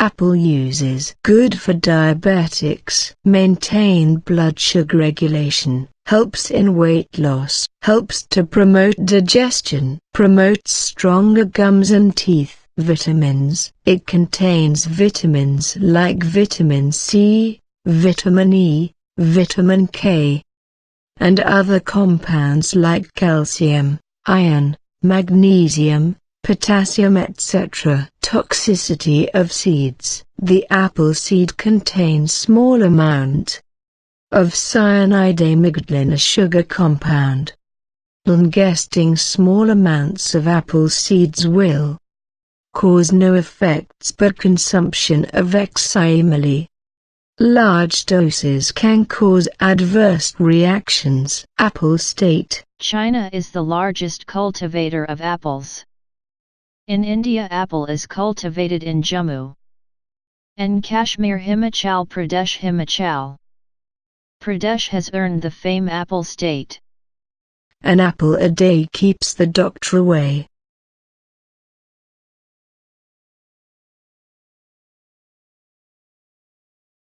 Apple uses good for diabetics. Maintain blood sugar regulation, helps in weight loss, helps to promote digestion, promotes stronger gums and teeth. Vitamins. It contains vitamins like vitamin C, vitamin E, vitamin K, and other compounds like calcium, iron, magnesium, potassium etc. Toxicity of seeds. The apple seed contains small amount of cyanidamygdalin, a sugar compound. Ingesting small amounts of apple seeds will cause no effects but consumption of xylitol. Large doses can cause adverse reactions. Apple state. China is the largest cultivator of apples. In India, apple is cultivated in Jammu and Kashmir, Himachal Pradesh. Himachal Pradesh has earned the fame apple state. An apple a day keeps the doctor away.